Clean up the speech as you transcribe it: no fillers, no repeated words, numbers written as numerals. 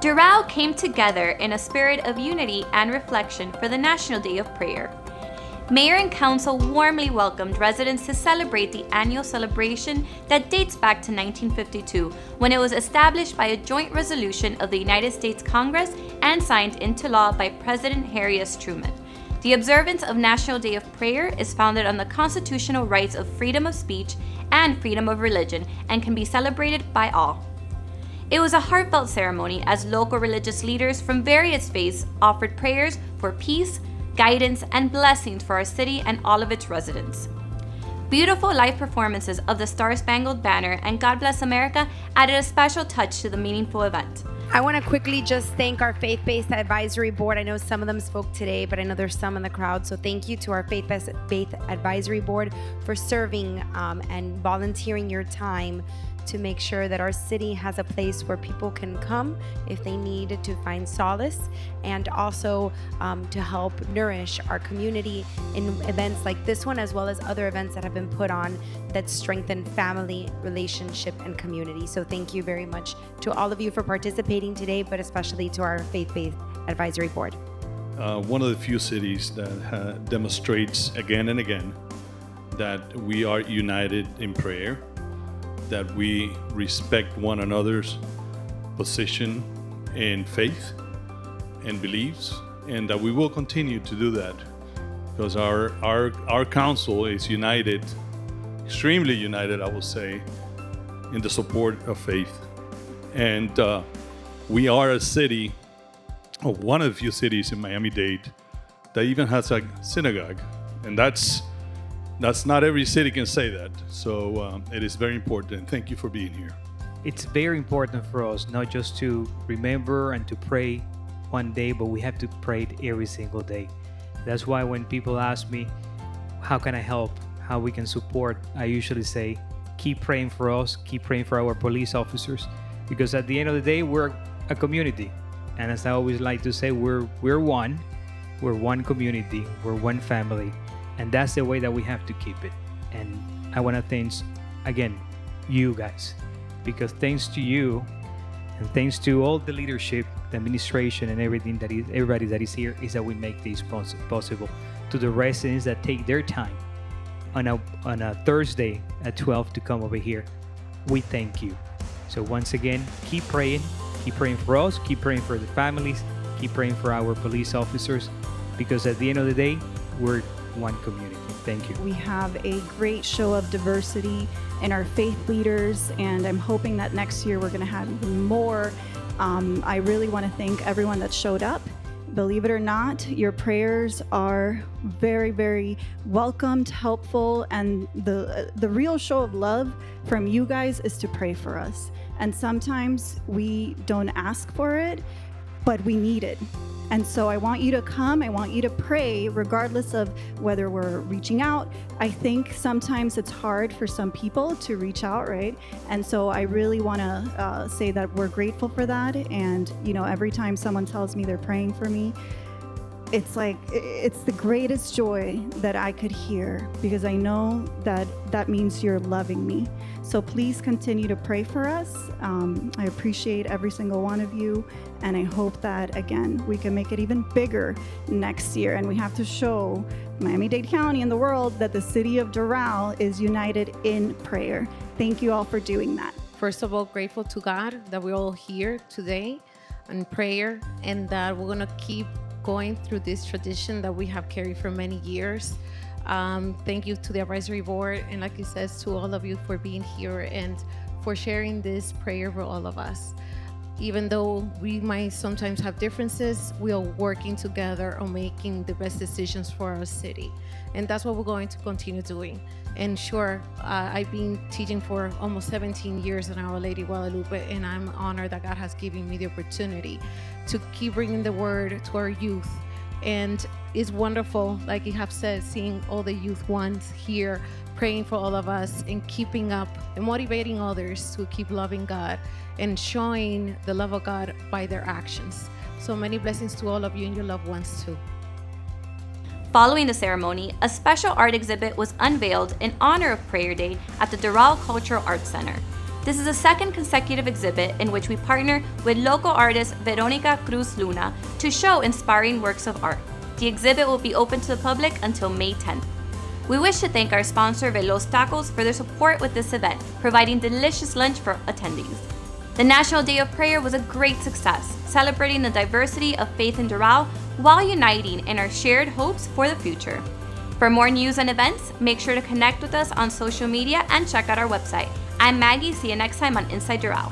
Doral came together in a spirit of unity and reflection for the National Day of Prayer. Mayor and Council warmly welcomed residents to celebrate the annual celebration that dates back to 1952, when it was established by a joint resolution of the United States Congress and signed into law by President Harry S. Truman. The observance of National Day of Prayer is founded on the constitutional rights of freedom of speech and freedom of religion and can be celebrated by all. It was a heartfelt ceremony as local religious leaders from various faiths offered prayers for peace, guidance, and blessings for our city and all of its residents. Beautiful live performances of the Star-Spangled Banner and God Bless America added a special touch to the meaningful event. I want to quickly just thank our Faith-Based Advisory Board. I know some of them spoke today, but I know there's some in the crowd. So thank you to our Faith-Based Advisory Board for serving and volunteering your time to make sure that our city has a place where people can come if they need to find solace, and also to help nourish our community in events like this one, as well as other events that have been put on that strengthen family, relationship, and community. So thank you very much to all of you for participating today, but especially to our Faith-Based Advisory Board. One of the few cities that demonstrates again and again that we are united in prayer, that we respect one another's position in faith and beliefs, and that we will continue to do that because our council is united, extremely united, I will say, in the support of faith. And we are a city, or one of the few cities in Miami-Dade that even has a synagogue, and that's not every city can say that. So it is very important. Thank you for being here. It's very important for us not just to remember and to pray one day, but we have to pray it every single day. That's why when people ask me, how can I help, how we can support, I usually say, keep praying for us, keep praying for our police officers, because at the end of the day, we're a community. And as I always like to say, we're one community, we're one family. And that's the way that we have to keep it. And I want to thank, again, you guys, because thanks to you and thanks to all the leadership, the administration, and everybody that is here, is that we make this possible. To the residents that take their time on a Thursday at 12 to come over here, we thank you. So once again, keep praying for us, keep praying for the families, keep praying for our police officers, because at the end of the day, we're one community. Thank you. We have a great show of diversity in our faith leaders, and I'm hoping that next year we're going to have even more. I really want to thank everyone that showed up. Believe it or not, your prayers are very, very welcomed, helpful, and the real show of love from you guys is to pray for us. And sometimes we don't ask for it, but we need it. And so I want you to come, I want you to pray, regardless of whether we're reaching out. I think sometimes it's hard for some people to reach out, right? And so I really want to say that we're grateful for that. And, every time someone tells me they're praying for me, it's like, it's the greatest joy that I could hear, because I know that that means you're loving me. So please continue to pray for us. I appreciate every single one of you. And I hope that, again, we can make it even bigger next year. And we have to show Miami-Dade County and the world that the city of Doral is united in prayer. Thank you all for doing that. First of all, grateful to God that we're all here today in prayer, and that we're going to keep going through this tradition that we have carried for many years. Thank you to the advisory board, and like it says, to all of you for being here and for sharing this prayer for all of us. Even though we might sometimes have differences, we are working together on making the best decisions for our city. And that's what we're going to continue doing. And sure, I've been teaching for almost 17 years in Our Lady Guadalupe, and I'm honored that God has given me the opportunity to keep bringing the word to our youth. And it's wonderful, like you have said, seeing all the youth ones here praying for all of us and keeping up and motivating others to keep loving God and showing the love of God by their actions. So many blessings to all of you and your loved ones too. Following the ceremony, a special art exhibit was unveiled in honor of Prayer Day at the Doral Cultural Arts Center. This is the second consecutive exhibit in which we partner with local artist Veronica Cruz Luna to show inspiring works of art. The exhibit will be open to the public until May 10th. We wish to thank our sponsor Veloz Tacos for their support with this event, providing delicious lunch for attendees. The National Day of Prayer was a great success, celebrating the diversity of faith in Doral while uniting in our shared hopes for the future. For more news and events, make sure to connect with us on social media and check out our website. I'm Maggie. See you next time on Inside Doral.